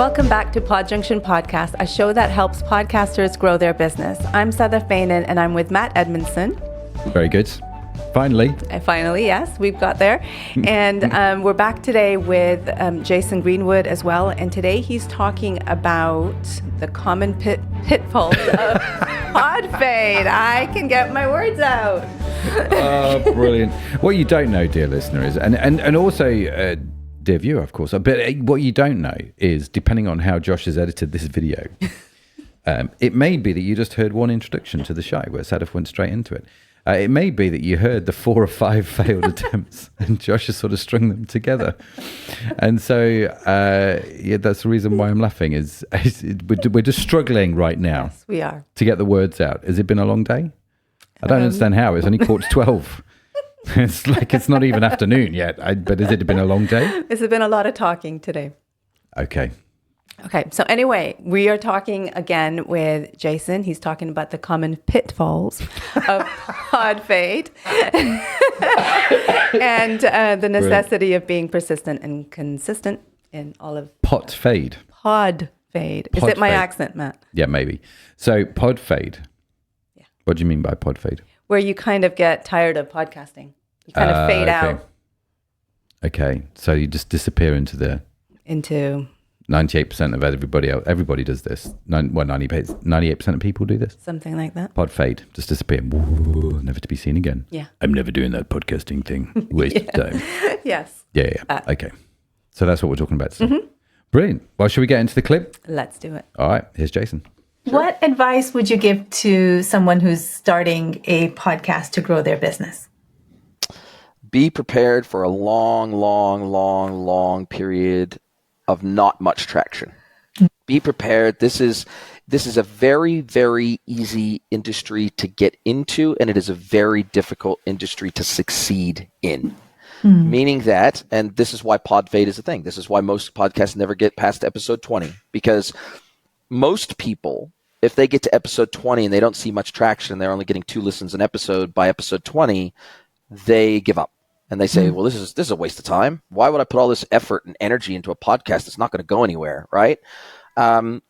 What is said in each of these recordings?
Welcome back to Podjunction Podcast, a show that helps podcasters grow their business. I'm Sadaf Beynon, and I'm with Matt Edmundson. Very good. Finally. Finally, yes, we've got there. And we're back today with Jason Greenwood as well. And today he's talking about the common pitfalls of pod fade. I can get my words out. Oh, brilliant. What you don't know, dear listener, is, and also, dear viewer, of course, but what you don't know is, depending on how Josh has edited this video, it may be that you just heard one introduction to the show where Sadaf went straight into it. It may be that you heard the 4 or 5 failed attempts and Josh has sort of strung them together. And so, yeah, that's the reason why I'm laughing is we're just struggling right now. Yes, we are. To get the words out. Has it been a long day? I don't understand how. It's only 11:45. It's like it's not even afternoon yet. But has it been a long day? It's been a lot of talking today. Okay. So anyway, we are talking again with Jason. He's talking about the common pitfalls of pod fade and the necessity of being persistent and consistent in all of Pod fade. Pod fade. Is it my accent, Matt? Yeah, maybe. So pod fade. Yeah. What do you mean by pod fade? Where you kind of get tired of podcasting. You kind of fade out. Okay. So you just disappear into 98% of everybody else. Everybody does this. 98% of people do this. Something like that. Pod fade. Just disappear. Whoa, never to be seen again. Yeah. I'm never doing that podcasting thing. Waste of time. Yes. Yeah. Okay. So that's what we're talking about. So. Mm-hmm. Brilliant. Well, should we get into the clip? Let's do it. All right. Here's Jason. Sure. What advice would you give to someone who's starting a podcast to grow their business? Be prepared for a long period of not much traction. Be prepared. This is a very, very easy industry to get into, and it is a very difficult industry to succeed in. Meaning that, and this is why pod fade is a thing. This is why most podcasts never get past episode 20, because most people, if they get to episode 20 and they don't see much traction, they're only getting 2 listens an episode by episode 20, they give up. And they say, well, this is a waste of time. Why would I put all this effort and energy into a podcast that's not going to go anywhere, right? You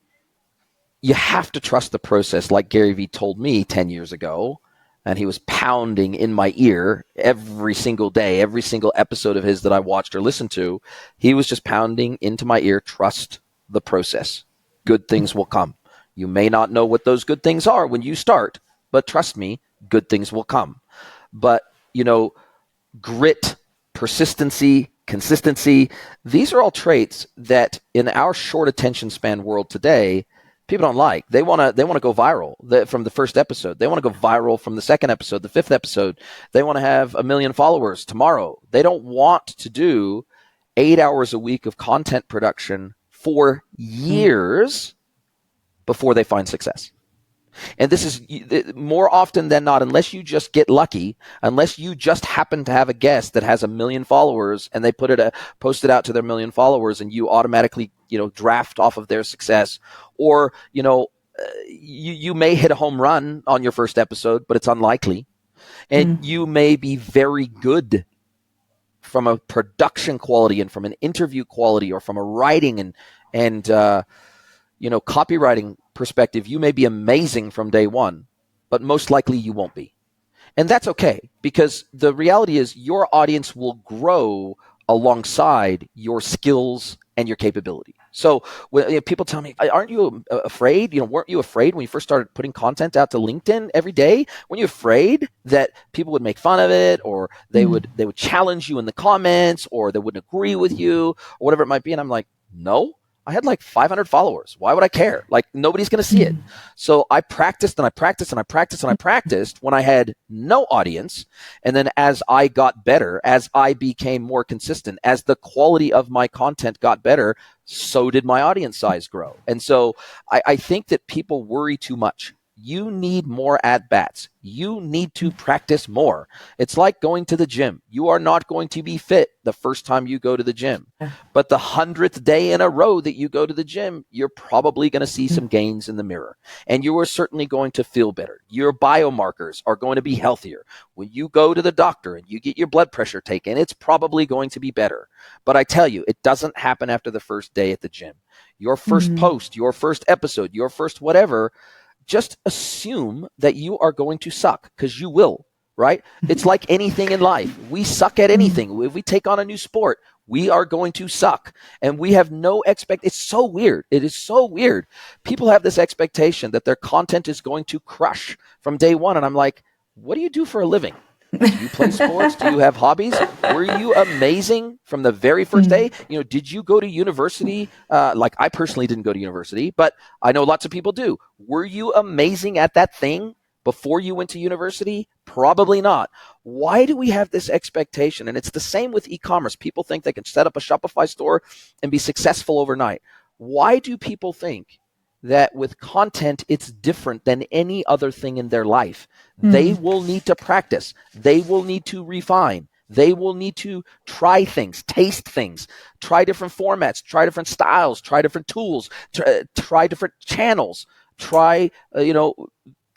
have to trust the process, like Gary Vee told me 10 years ago, and he was pounding in my ear every single day, every single episode of his that I watched or listened to. He was just pounding into my ear, trust the process. Good things will come. You may not know what those good things are when you start, but trust me, good things will come. But, grit, persistency, consistency, these are all traits that in our short attention span world today, people don't like. They want to go viral from the first episode. They want to go viral from the second episode, the 5th episode. They want to have 1 million followers tomorrow. They don't want to do 8 hours a week of content production for years before they find success. And this is more often than not, unless you just get lucky, unless you just happen to have a guest that has 1 million followers and they post it out to their 1 million followers and you automatically, draft off of their success, or, you may hit a home run on your first episode, but it's unlikely. And you may be very good from a production quality and from an interview quality or from a writing and copywriting perspective, you may be amazing from day one, but most likely you won't be. And that's okay, because the reality is your audience will grow alongside your skills and your capability. So when people tell me, aren't you afraid? Weren't you afraid when you first started putting content out to LinkedIn every day? Weren't you afraid that people would make fun of it, or they would challenge you in the comments, or they wouldn't agree with you, or whatever it might be? And I'm like, no. I had like 500 followers. Why would I care? Like, nobody's going to see it. So I practiced and I practiced and I practiced and I practiced when I had no audience. And then as I got better, as I became more consistent, as the quality of my content got better, so did my audience size grow. And so I think that people worry too much. You need more at-bats. You need to practice more. It's like going to the gym. You are not going to be fit the first time you go to the gym. But the 100th day in a row that you go to the gym, you're probably going to see some gains in the mirror. And you are certainly going to feel better. Your biomarkers are going to be healthier. When you go to the doctor and you get your blood pressure taken, it's probably going to be better. But I tell you, it doesn't happen after the first day at the gym. your first post, your first episode, your first whatever, just assume that you are going to suck, because you will, right? It's like anything in life. We suck at anything. If we take on a new sport, we are going to suck, and we have no It's so weird. It is so weird. People have this expectation that their content is going to crush from day one. And I'm like, what do you do for a living? Do you play sports? Do you have hobbies? Were you amazing from the very first day? Did you go to university? Like I personally didn't go to university, but I know lots of people do. Were you amazing at that thing before you went to university? Probably not. Why do we have this expectation? And it's the same with e-commerce. People think they can set up a Shopify store and be successful overnight. Why do people think that with content, it's different than any other thing in their life? They will need to practice. They will need to refine. They will need to try things, taste things, try different formats, try different styles, try different tools, try different channels, try,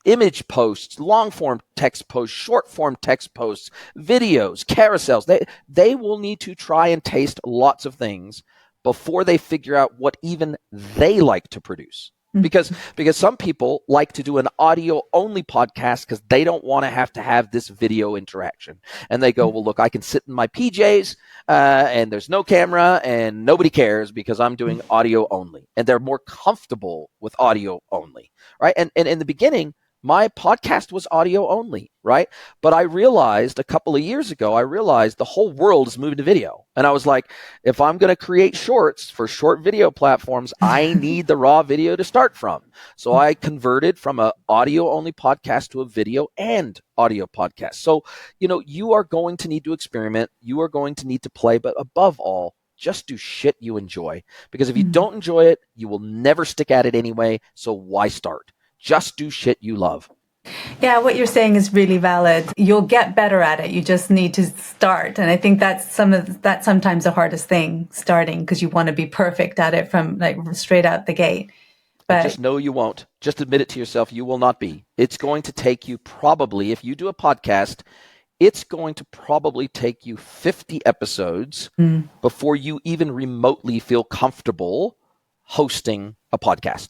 image posts, long form text posts, short form text posts, videos, carousels. They will need to try and taste lots of things before they figure out what even they like to produce. Because some people like to do an audio only podcast because they don't want to have this video interaction. And they go, well, look, I can sit in my PJs and there's no camera and nobody cares because I'm doing audio only. And they're more comfortable with audio only, right? And in the beginning, my podcast was audio only, right? But I realized a couple of years ago, the whole world is moving to video. And I was like, if I'm going to create shorts for short video platforms, I need the raw video to start from. So I converted from an audio only podcast to a video and audio podcast. So, you are going to need to experiment. You are going to need to play. But above all, just do shit you enjoy. Because if you don't enjoy it, you will never stick at it anyway. So why start? Just do shit you love. Yeah, what you're saying is really valid. You'll get better at it. You just need to start. And I think that's sometimes the hardest thing, starting, because you want to be perfect at it from straight out the gate. But just know you won't. Just admit it to yourself. You will not be. It's going to take you probably, if you do a podcast, it's going to probably take you 50 episodes before you even remotely feel comfortable hosting a podcast.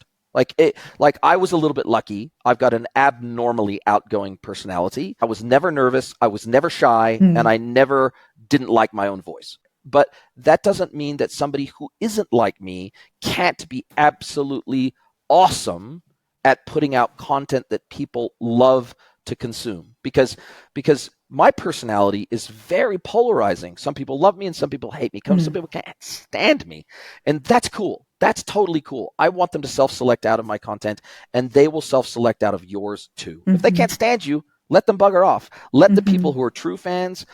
Like I was a little bit lucky. I've got an abnormally outgoing personality. I was never nervous. I was never shy, and I never didn't like my own voice. But that doesn't mean that somebody who isn't like me can't be absolutely awesome at putting out content that people love to consume. Because my personality is very polarizing. Some people love me and some people hate me. Some people can't stand me. And that's cool. That's totally cool. I want them to self-select out of my content, and they will self-select out of yours too. If they can't stand you, let them bugger off. Let the people who are true fans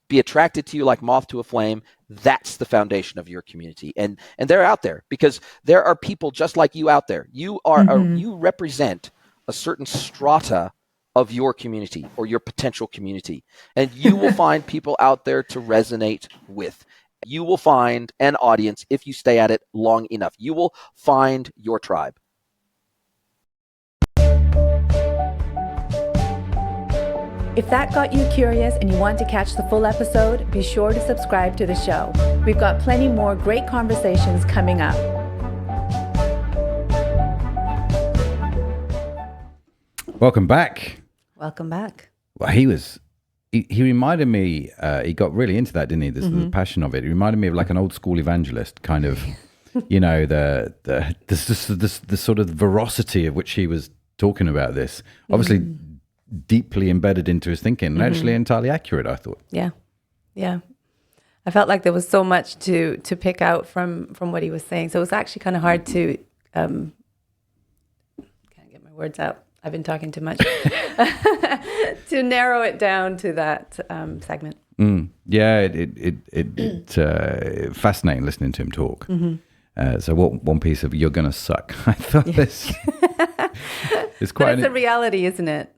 be attracted to you like moth to a flame. That's the foundation of your community. And they're out there because there are people just like you out there. You are you represent a certain strata of your community or your potential community. And you will find people out there to resonate with. You will find an audience if you stay at it long enough. You will find your tribe. If that got you curious and you want to catch the full episode, be sure to subscribe to the show. We've got plenty more great conversations coming up. Welcome back. Welcome back. Well, he reminded me, he got really into that, didn't he? The passion of it. He reminded me of like an old school evangelist kind of, the sort of veracity of which he was talking about this. Obviously deeply embedded into his thinking and actually entirely accurate, I thought. Yeah. I felt like there was so much to pick out from what he was saying. So it was actually kind of hard to, can't get my words out. I've been talking too much. To narrow it down to that segment. Yeah, it fascinating listening to him talk. So what one piece of "you're gonna suck"? I thought this is quite. But it's a reality, isn't it?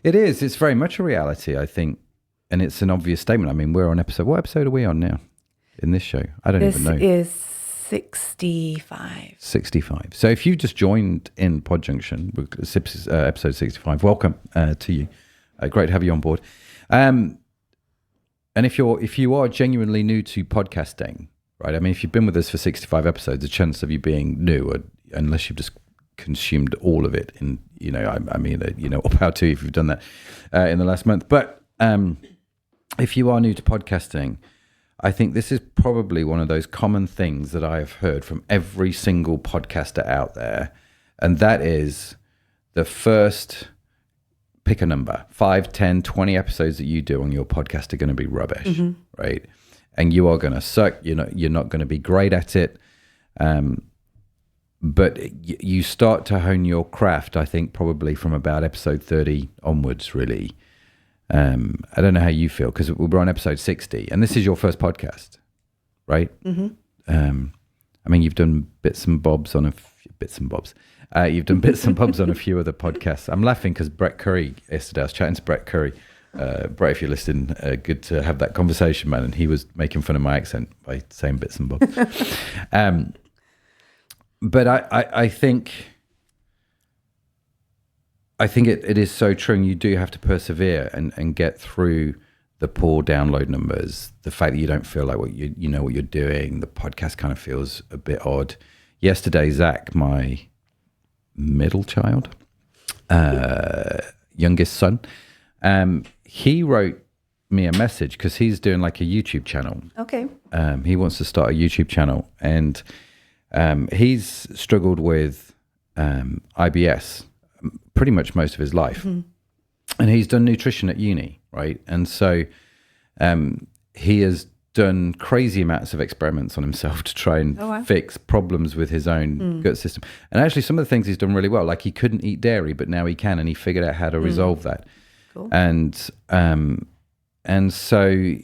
It is. It's very much a reality, I think, and it's an obvious statement. I mean, we're on episode. What episode are we on now in this show? I don't even know. This is 65. 65. So if you just joined in Podjunction, episode 65, welcome to you. Great to have you on board. And if you are genuinely new to podcasting, right? I mean, if you've been with us for 65 episodes, the chance of you being new, unless you've just consumed all of it in, all power to you if you've done that in the last month. But if you are new to podcasting, I think this is probably one of those common things that I have heard from every single podcaster out there. And that is the first, pick a number, 5, 10, 20 episodes that you do on your podcast are going to be rubbish, right? And you are going to suck. You're not going to be great at it. But you start to hone your craft, I think, probably from about episode 30 onwards, really. I don't know how you feel, because we're on episode 60, and this is your first podcast, right? Mm-hmm. I mean, you've done bits and bobs on a few other podcasts. I'm laughing because Brett Curry yesterday, I was chatting to Brett Curry. Brett, if you're listening, good to have that conversation, man. And he was making fun of my accent by saying bits and bobs. But I think it is so true, and you do have to persevere and get through the poor download numbers, the fact that you don't feel like you know what you're doing. The podcast kind of feels a bit odd. Yesterday, Zach, my middle child, youngest son, he wrote me a message because he's doing like a YouTube channel. Okay. He wants to start a YouTube channel, and he's struggled with IBS pretty much most of his life. And he's done nutrition at uni, right? And so he has done crazy amounts of experiments on himself to try and fix problems with his own gut system. And actually some of the things he's done really well, like he couldn't eat dairy, but now he can, and he figured out how to resolve that. Cool. And so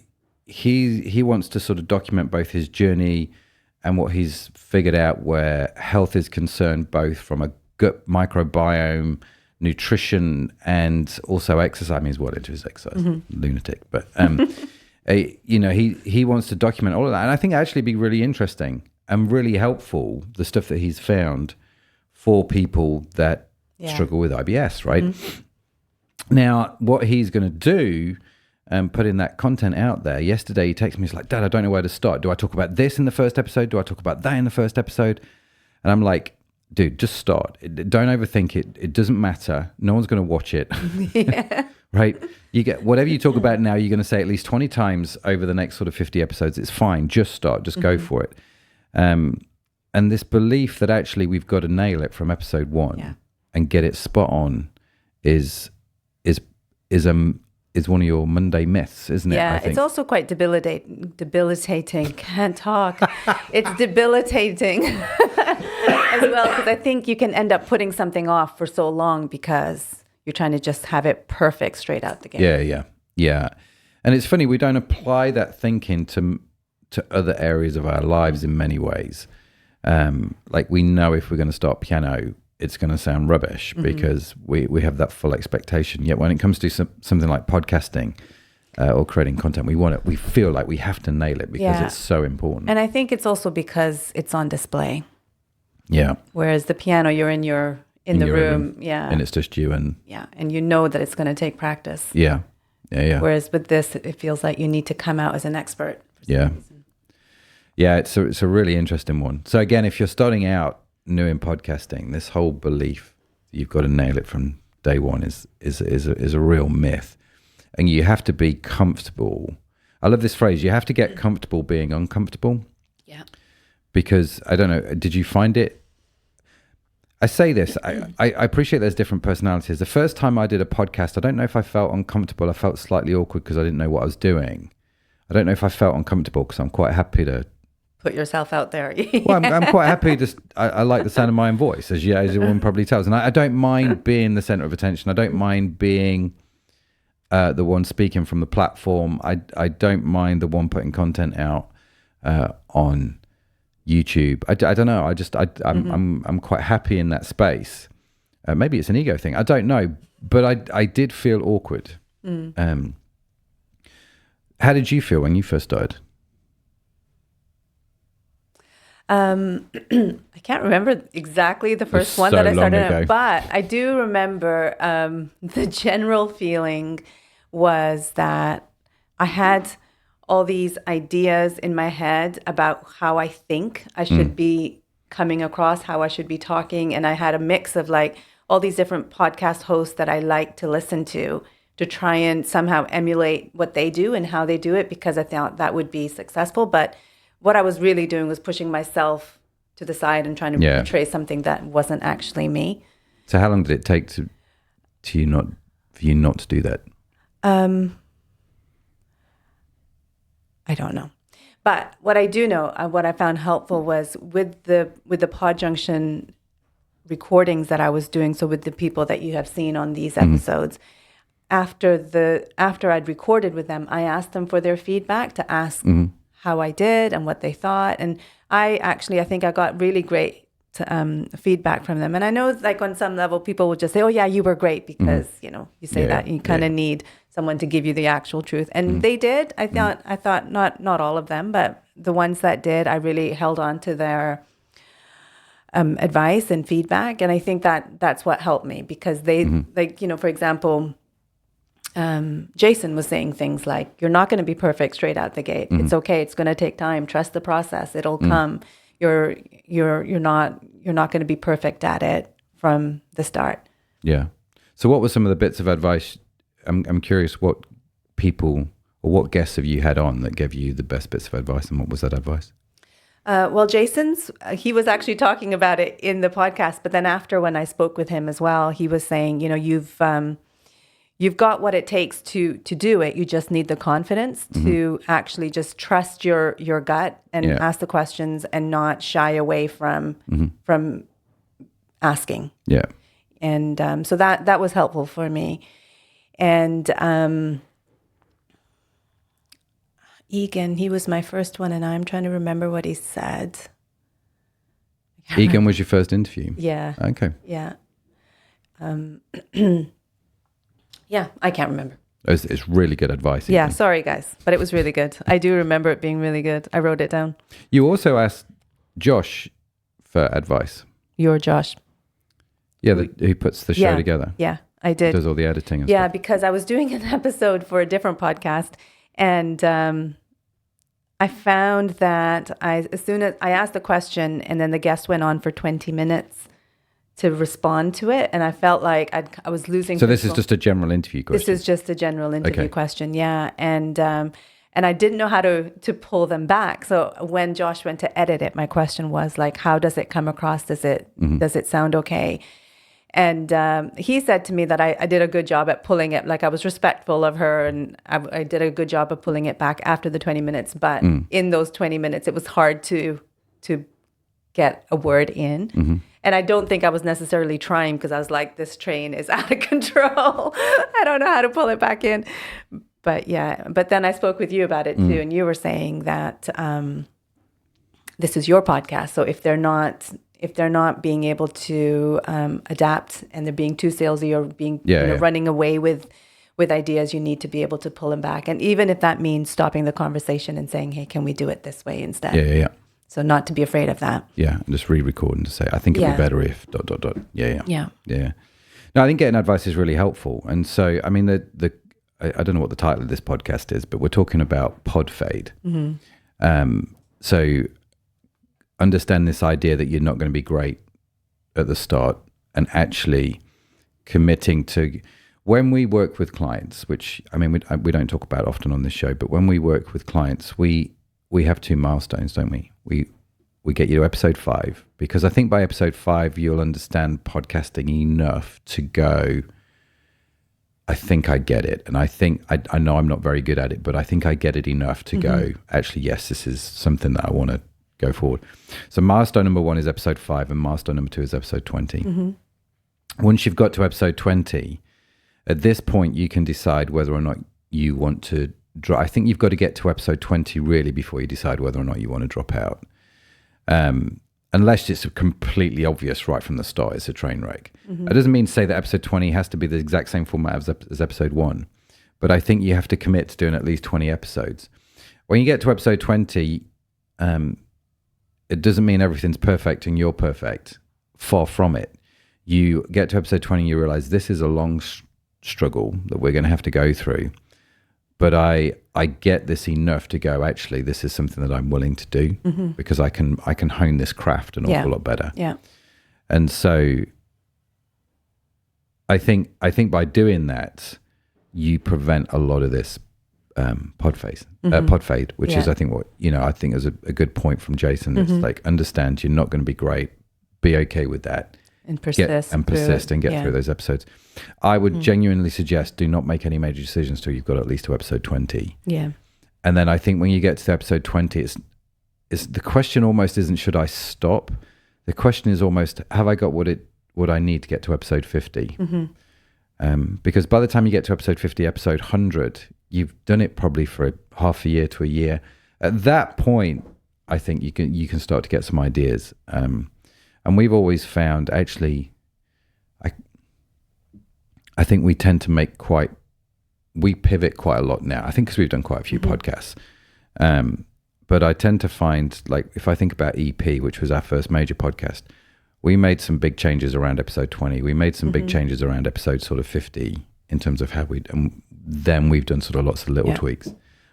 he wants to sort of document both his journey and what he's figured out where health is concerned, both from a gut microbiome, nutrition, and also exercise. I mean, he's well into his exercise, lunatic. But, he wants to document all of that. And I think actually it'd be really interesting and really helpful, the stuff that he's found for people that struggle with IBS, right? Now, what he's going to do, putting that content out there. Yesterday he texted me, he's like, Dad, I don't know where to start. Do I talk about this in the first episode? Do I talk about that in the first episode? And I'm like, dude, just start. Don't overthink it. It doesn't matter. No one's going to watch it. Right? You get whatever you talk about now, you're going to say at least 20 times over the next sort of 50 episodes. It's fine. Just start. Just go for it. And this belief that actually we've got to nail it from episode 1 and get it spot on is one of your Monday myths, isn't it? Yeah, it's also quite debilitating. Can't talk. It's debilitating as well, because I think you can end up putting something off for so long because you're trying to just have it perfect straight out the gate. Yeah. And it's funny, we don't apply that thinking to other areas of our lives in many ways. Like we know if we're going to start piano, it's going to sound rubbish because we have that full expectation. Yet when it comes to something like podcasting or creating content, we feel like we have to nail it because it's so important. And I think it's also because it's on display. Yeah. Whereas the piano, you're in the room. Yeah. And it's just you and... Yeah. And you know that it's going to take practice. Yeah. Whereas with this, it feels like you need to come out as an expert. Yeah. Yeah, it's a really interesting one. So again, if you're starting out new in podcasting, this whole belief that you've got to nail it from day one is a real myth. And you have to be comfortable. I love this phrase. You have to get comfortable being uncomfortable. Yeah. Because, I don't know, did you find it? I say this, I appreciate there's different personalities. The first time I did a podcast, I don't know if I felt uncomfortable. I felt slightly awkward because I didn't know what I was doing. I don't know if I felt uncomfortable because I'm quite happy to put yourself out there. Well, I'm quite happy to. I like the sound of my own voice, as everyone probably tells, and I don't mind being the center of attention. I don't mind being the one speaking from the platform. I don't mind the one putting content out on YouTube. I don't know. I'm quite happy in that space. Maybe it's an ego thing. I don't know, but I did feel awkward. How did you feel when you first started? I can't remember exactly the first one that I started on, but I do remember the general feeling was that I had all these ideas in my head about how I think I should be coming across, how I should be talking. And I had a mix of like all these different podcast hosts that I like to listen to try and somehow emulate what they do and how they do it, because I thought that would be successful. But what I was really doing was pushing myself to the side and trying to portray something that wasn't actually me. So how long did it take for you not to do that? I don't know. But what I do know, what I found helpful was with the Podjunction recordings that I was doing, so with the people that you have seen on these episodes, after I'd recorded with them, I asked them for their feedback to ask how I did and what they thought. And I think I got really great feedback from them. And I know like on some level, people will just say, oh yeah, you were great, because, you say that you kind of need someone to give you the actual truth. And they did. I thought not all of them, but the ones that did, I really held on to their advice and feedback. And I think that's what helped me, because they for example, Jason was saying things like, you're not going to be perfect straight out the gate. It's okay. It's going to take time. Trust the process. It'll come. You're not going to be perfect at it from the start. Yeah. So what were some of the bits of advice? I'm curious what people or what guests have you had on that gave you the best bits of advice, and what was that advice? Well, Jason's, he was actually talking about it in the podcast, but then after, when I spoke with him as well, he was saying, you've got what it takes to do it. You just need the confidence to actually just trust your gut and ask the questions and not shy away from asking. Yeah. And so that was helpful for me. And Egan, he was my first one, and I'm trying to remember what he said. Egan was your first interview? Yeah. Okay. Yeah. Yeah, I can't remember. It's really good advice. Yeah, sorry guys, but it was really good. I do remember it being really good. I wrote it down. You also asked Josh for advice. You're Josh. Yeah, who puts the show together. Yeah, I did. Does all the editing and stuff. Yeah, because I was doing an episode for a different podcast, and I found that as soon as I asked the question, and then the guest went on for 20 minutes to respond to it, and I felt like I was losing control. This is just a general interview question? This is just a general interview question, yeah. And I didn't know how to pull them back. So when Josh went to edit it, my question was like, how does it come across? Does it sound okay? And he said to me that I did a good job at pulling it. Like, I was respectful of her, and I did a good job of pulling it back after the 20 minutes. But in those 20 minutes, it was hard to get a word in. And I don't think I was necessarily trying, because I was like, this train is out of control. I don't know how to pull it back in. But yeah, but then I spoke with you about it too. And you were saying that this is your podcast. So if they're not being able to adapt, and they're being too salesy or being running away with ideas, you need to be able to pull them back. And even if that means stopping the conversation and saying, hey, can we do it this way instead? Yeah. So not to be afraid of that. Yeah, and just re-record and to say, I think it'd be better if ... Yeah. No, I think getting advice is really helpful. And so, I mean, I don't know what the title of this podcast is, but we're talking about pod fade. So understand this idea that you're not going to be great at the start, and actually committing to, when we work with clients, which, I mean, we don't talk about often on this show, but when we work with clients, we have 2 milestones, don't we? We get you to episode 5, because I think by episode 5, you'll understand podcasting enough to go, I think I get it. And I think, I know I'm not very good at it, but I think I get it enough to go, actually, yes, this is something that I want to go forward. So milestone number 1 is episode 5, and milestone number 2 is episode 20. Once you've got to episode 20, at this point, you can decide whether or not you want to I think you've got to get to episode 20 really before you decide whether or not you want to drop out. Unless it's completely obvious right from the start, it's a train wreck. It doesn't mean to say that episode 20 has to be the exact same format as episode 1, but I think you have to commit to doing at least 20 episodes. When you get to episode 20, it doesn't mean everything's perfect and you're perfect. Far from it. You get to episode 20, you realize this is a long struggle that we're going to have to go through. but I get this enough to go, actually, this is something that I'm willing to do because I can hone this craft an awful lot better. Yeah. And so I think by doing that, you prevent a lot of this pod fade, which is, I think, what, I think is a good point from Jason. It's like, understand you're not going to be great. Be okay with that. And persist. And get through those episodes. I would genuinely suggest do not make any major decisions till you've got at least to episode 20. Yeah. And then I think when you get to episode 20, it's the question almost isn't should I stop? The question is almost, have I got what I need to get to episode 50? Because by the time you get to episode 50, episode 100, you've done it probably for half a year to a year. At that point, I think you can start to get some ideas. And we've always found, actually, I think we tend to we pivot quite a lot now. I think because we've done quite a few podcasts. But I tend to find, like, if I think about EP, which was our first major podcast, we made some big changes around episode 20. We made some big changes around episode sort of 50 in terms of how and then we've done sort of lots of little tweaks.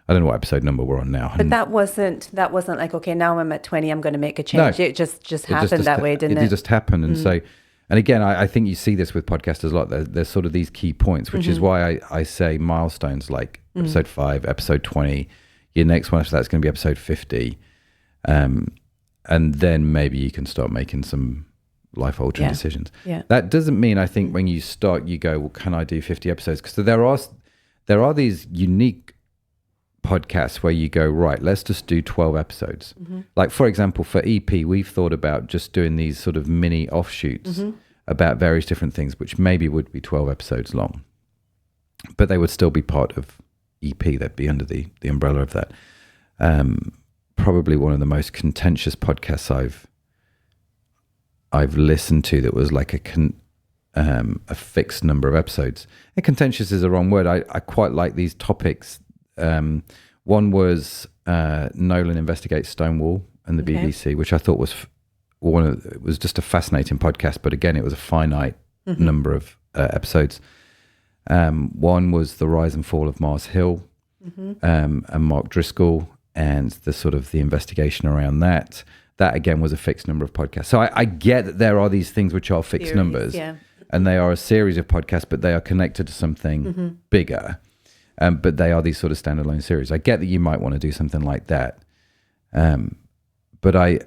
I don't know what episode number we're on now. But that wasn't like, okay, now I'm at 20, I'm going to make a change. No, it just happened that way, didn't it? It just happened. And so, and again, I think you see this with podcasters a lot. There's sort of these key points, which is why I say milestones like episode 5, episode 20, your next one after that's going to be episode 50. And then maybe you can start making some life-altering decisions. Yeah. That doesn't mean, I think, when you start, you go, well, can I do 50 episodes? Because there are these unique podcasts where you go, right, let's just do 12 episodes. Like, for example, for EP, we've thought about just doing these sort of mini offshoots about various different things, which maybe would be 12 episodes long, but they would still be part of EP. They'd be under the umbrella of that. Probably one of the most contentious podcasts I've listened to that was like a fixed number of episodes. And contentious is the wrong word. I quite like these topics. One was Nolan Investigates Stonewall and the BBC, which I thought was it was just a fascinating podcast. But again, it was a finite number of episodes. One was The Rise and Fall of Mars Hill, and Mark Driscoll and the investigation around that. That again was a fixed number of podcasts. So I get that there are these things which are fixed numbers, and they are a series of podcasts, but they are connected to something bigger. But they are these sort of standalone series. I get that you might want to do something like that. But I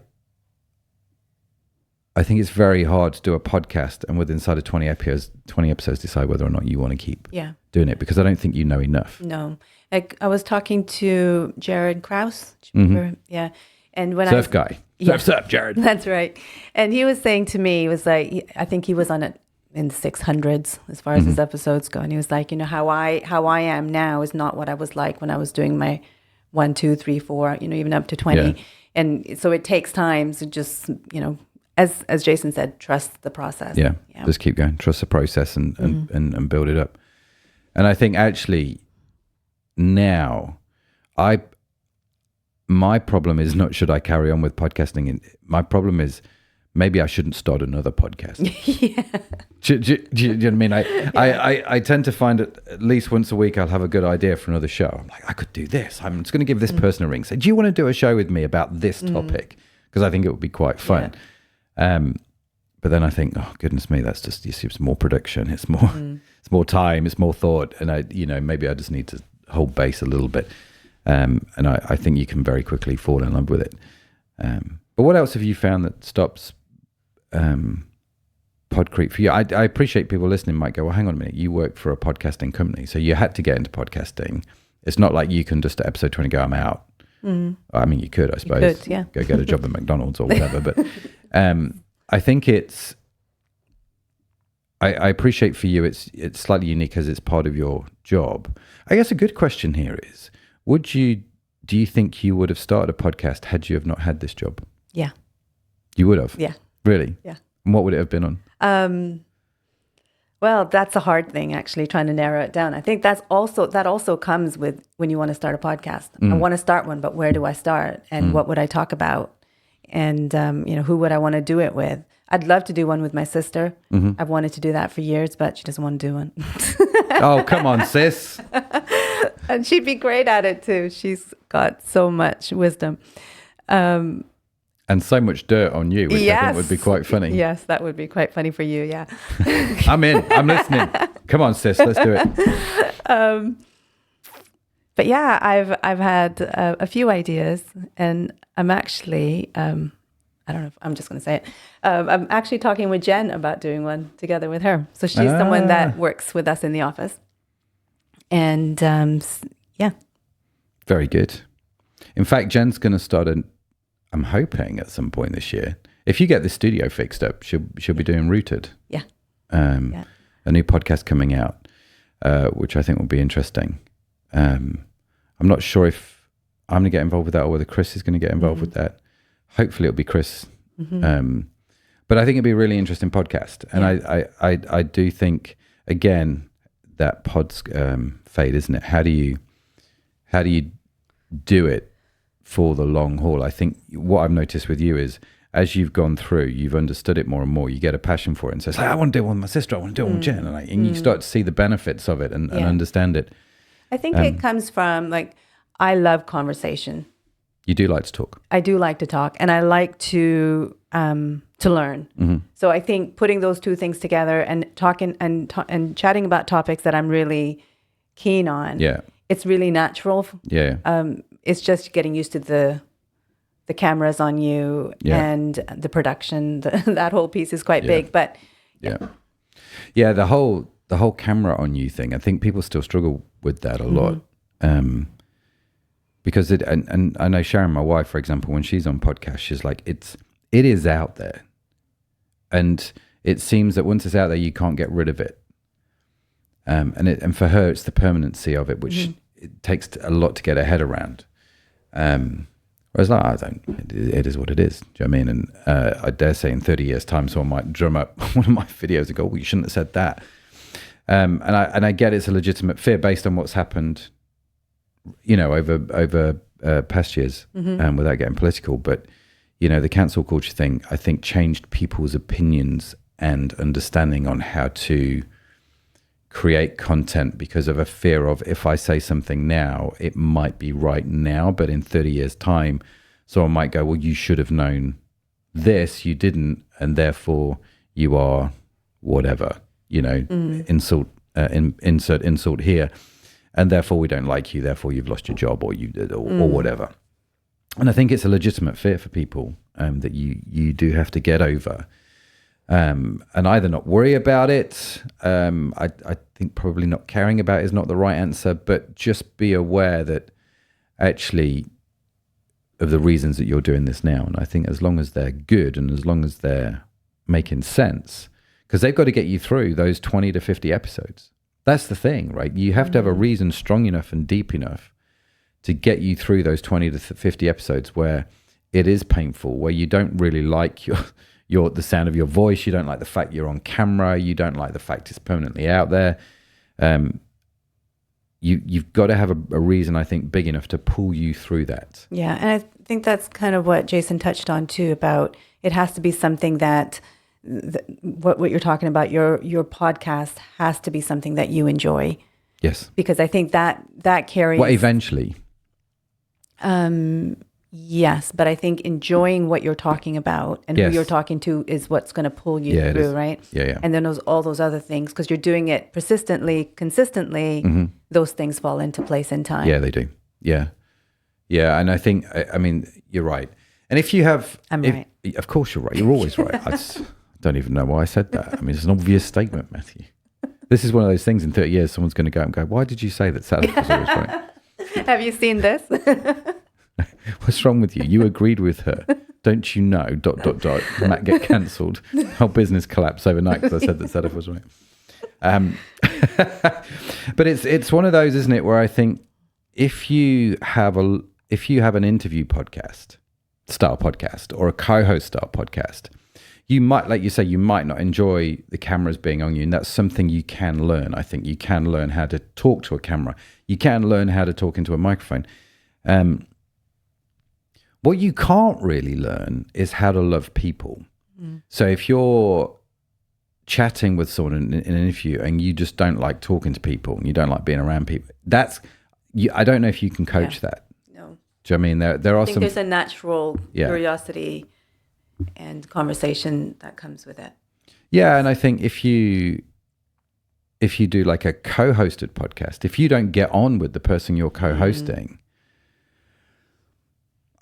think it's very hard to do a podcast and within inside of 20 episodes decide whether or not you want to keep doing it, because I don't think you know enough. No. Like, I was talking to Jared Krause. Yeah. And when Surf guy. Surf, Jared. That's right. And he was saying to me, he was like, I think he was on it in the 600s as far as his episodes go. And he was like, how I am now is not what I was like when I was doing my 1, 2, 3, 4, even up to 20. Yeah. And so it takes time to just, as Jason said, trust the process. Yeah. Just keep going. Trust the process and build it up. And I think actually now my problem is not should I carry on with podcasting. My problem is maybe I shouldn't start another podcast. Do you know what I mean? I tend to find at least once a week I'll have a good idea for another show. I'm like, I could do this. I'm just going to give this person a ring. Say, do you want to do a show with me about this topic? Because I think it would be quite fun. But then I think, oh goodness me, that's just it's more production. It's more time. It's more thought. And maybe I just need to hold base a little bit. And I think you can very quickly fall in love with it. But what else have you found that stops Podcreep for you? I appreciate people listening might go, well, hang on a minute, you work for a podcasting company, so you had to get into podcasting. It's not like you can just at episode 20 go, I'm out. I mean, you could, I suppose. You could, yeah. Go get a job at McDonald's or whatever. But I think it's, I appreciate for you, it's slightly unique as it's part of your job. I guess a good question here is, do you think you would have started a podcast had you have not had this job? Yeah. You would have? Yeah. Really? Yeah. And what would it have been on? Well, that's a hard thing, actually, trying to narrow it down. I think that also comes with when you want to start a podcast. I want to start one, but where do I start? And what would I talk about? And, who would I want to do it with? I'd love to do one with my sister. I've wanted to do that for years, but she doesn't want to do one. Oh, come on, sis. And she'd be great at it too. She's got so much wisdom. And so much dirt on you, which I think would be quite funny. Yes, that would be quite funny for you, yeah. I'm in. I'm listening. Come on, sis. Let's do it. But yeah, I've had a few ideas, and I'm actually, I don't know if I'm just going to say it. I'm actually talking with Jen about doing one together with her. So she's someone that works with us in the office. And yeah. Very good. In fact, Jen's going to start I'm hoping at some point this year, if you get the studio fixed up, she'll be doing Rooted. Yeah. A new podcast coming out, which I think will be interesting. I'm not sure if I'm going to get involved with that or whether Chris is going to get involved with that. Hopefully it'll be Chris. But I think it'd be a really interesting podcast. And I do think, again, that pod's fade, isn't it? How do you do it for the long haul? I think what I've noticed with you is, as you've gone through, you've understood it more and more. You get a passion for it, and says, I want to do it with my sister. I want to do it with Jen, and you start to see the benefits of it and understand it. I think it comes from I love conversation. You do like to talk. I do like to talk, and I like to learn. So I think putting those two things together and talking and chatting about topics that I'm really keen on. Yeah, it's really natural. Yeah. It's just getting used to the cameras on you and the production. That whole piece is quite big, but yeah, the whole camera on you thing. I think people still struggle with that a lot, because and I know Sharon, my wife, for example, when she's on podcasts, she's like, it is out there, and it seems that once it's out there, you can't get rid of it. And for her, it's the permanency of it, which it takes a lot to get her head around. Whereas it is what it is. Do you know what I mean? And I dare say in 30 years' time, someone might drum up one of my videos and go, well, you shouldn't have said that. And I get it's a legitimate fear based on what's happened, over past years, without getting political. But, the cancel culture thing, I think, changed people's opinions and understanding on how to create content because of a fear of, if I say something now, it might be right now, but in 30 years' time, someone might go, well, you should have known this, you didn't, and therefore you are whatever, insult, insert insult here, and therefore we don't like you, therefore you've lost your job or or whatever. And I think it's a legitimate fear for people that you do have to get over. And either not worry about it. I think probably not caring about it is not the right answer, but just be aware that actually of the reasons that you're doing this now. And I think as long as they're good and as long as they're making sense, because they've got to get you through those 20 to 50 episodes. That's the thing, right? You have to have a reason strong enough and deep enough to get you through those 20 to 50 episodes where it is painful, where you don't really like the sound of your voice, you don't like the fact you're on camera, you don't like the fact it's permanently out there. You've got to have a reason, I think, big enough to pull you through that. Yeah, and I think that's kind of what Jason touched on too, about it has to be something that what you're talking about, your podcast has to be something that you enjoy. Yes. Because I think that carries... Well, eventually. Yes, but I think enjoying what you're talking about and who you're talking to is what's going to pull you through, right? Yeah. And then all those other things, because you're doing it persistently, consistently, those things fall into place in time. Yeah, they do. Yeah. Yeah, and I think, I mean, you're right. And if you have... I'm right. Of course you're right. You're always right. I don't even know why I said that. I mean, it's an obvious statement, Matthew. This is one of those things in 30 years, someone's going to go and go, why did you say that Sadaf was always right? Have you seen this? What's wrong with you? You agreed with her. Don't you know, ... Matt get cancelled. Whole business collapsed overnight because I said that Sadaf was right. But it's one of those, isn't it, where I think if you have an interview podcast, style podcast, or a co-host style podcast, you might, like you say, you might not enjoy the cameras being on you, and that's something you can learn. I think you can learn how to talk to a camera. You can learn how to talk into a microphone. What you can't really learn is how to love people. So if you're chatting with someone in an interview and you just don't like talking to people and you don't like being around people, I don't know if you can coach that. No. Do you know what I mean? There are I think some... there's a natural curiosity and conversation that comes with it. Yeah, and I think if you do like a co-hosted podcast, if you don't get on with the person you're co-hosting,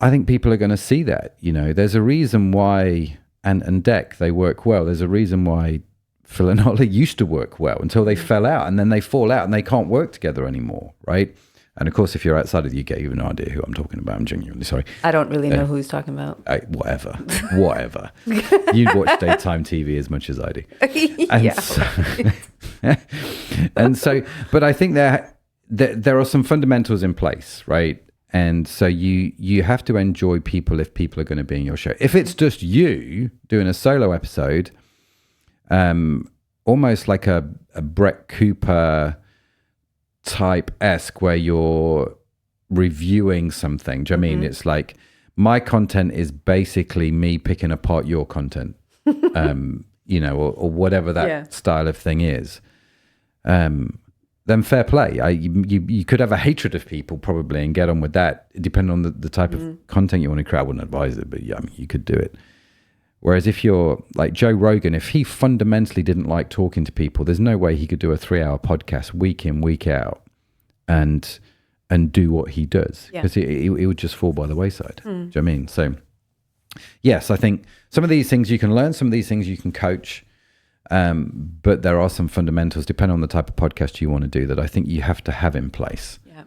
I think people are going to see that. You know, there's a reason why, and Deck, they work well. There's a reason why Phil and Ollie used to work well until they fell out, and then they fall out and they can't work together anymore, right? And of course, if you're outside of the UK, you have no idea who I'm talking about. I'm genuinely sorry. I don't really know who he's talking about. Whatever. You'd watch daytime TV as much as I do. And so, but I think there are some fundamentals in place, right? And so you have to enjoy people if people are going to be in your show. If it's just you doing a solo episode, almost like a Brett Cooper type-esque where you're reviewing something. Do you know what I mean? It's like my content is basically me picking apart your content, you know, or whatever that style of thing is. Then fair play. You could have a hatred of people probably and get on with that, depending on the type of content you want to create. I wouldn't advise it, but yeah, I mean, you could do it. Whereas if you're like Joe Rogan, if he fundamentally didn't like talking to people, there's no way he could do a 3-hour podcast week in, week out and do what he does, because it would just fall by the wayside. Do you know what I mean? So yes, I think some of these things you can learn, some of these things you can coach, but there are some fundamentals, depending on the type of podcast you want to do, that I think you have to have in place. Yeah.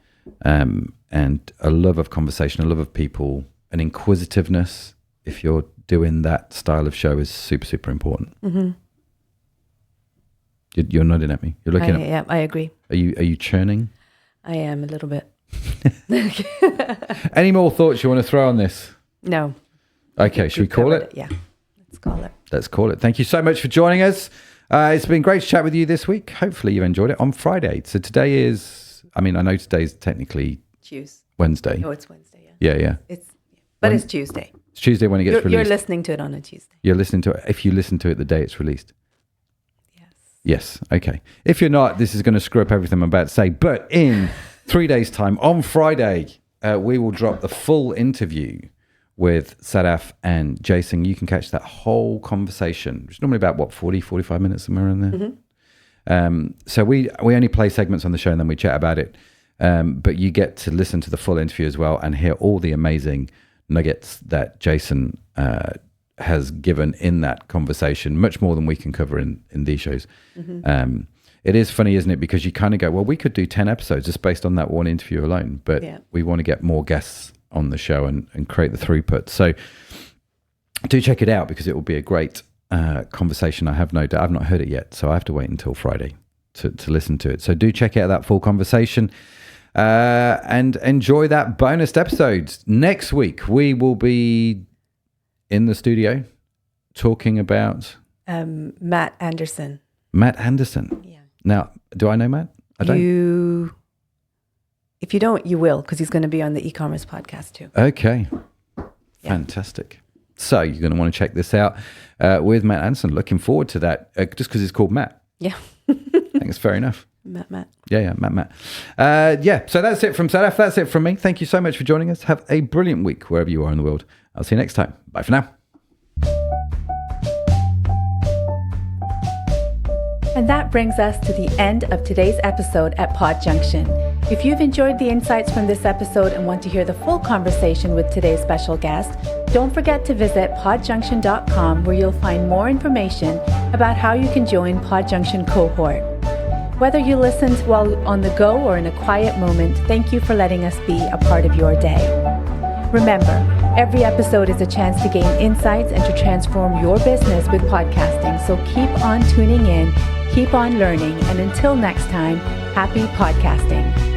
And a love of conversation, a love of people, an inquisitiveness, if you're doing that style of show, is super, super important. You're nodding at me. You're looking at me. Yeah, I agree. Are you churning? I am a little bit. Any more thoughts you want to throw on this? No. Okay, should we call it? Yeah, let's call it. Let's call it. Thank you so much for joining us. It's been great to chat with you this week. Hopefully you've enjoyed it. On Friday. So today is, I know today's technically Wednesday. Oh, it's Wednesday, Yeah. It's Tuesday. It's Tuesday when it gets released. You're listening to it on a Tuesday. You're listening to it if you listen to it the day it's released. Yes. Okay. If you're not, this is going to screw up everything I'm about to say. But in 3 days' time, on Friday, we will drop the full interview with Sadaf and Jason. You can catch that whole conversation, which is normally about 45 minutes, somewhere in there. So we only play segments on the show and then we chat about it. But you get to listen to the full interview as well and hear all the amazing nuggets that Jason has given in that conversation, much more than we can cover in these shows. It is funny, isn't it? Because you kind of go, well, we could do 10 episodes just based on that one interview alone, but we want to get more guests on the show and create the throughput. So do check it out, because it will be a great conversation. I have no doubt. I've not heard it yet, so I have to wait until Friday to listen to it. So do check out that full conversation and enjoy that bonus episode. Next week, we will be in the studio talking about Matt Anderson. Matt Anderson. Yeah. Now, do I know Matt? I don't. If you don't, you will, because he's going to be on the e-commerce podcast too. Okay. Yeah. Fantastic. So you're going to want to check this out with Matt Anderson. Looking forward to that, just because it's called Matt. Yeah. I think it's fair enough. Matt. Yeah, Matt. So that's it from Sadaf. That's it from me. Thank you so much for joining us. Have a brilliant week wherever you are in the world. I'll see you next time. Bye for now. And that brings us to the end of today's episode at Podjunction. If you've enjoyed the insights from this episode and want to hear the full conversation with today's special guest, don't forget to visit podjunction.com, where you'll find more information about how you can join Podjunction cohort. Whether you listened while on the go or in a quiet moment, thank you for letting us be a part of your day. Remember, every episode is a chance to gain insights and to transform your business with podcasting. So keep on tuning in, keep on learning, and until next time, happy podcasting.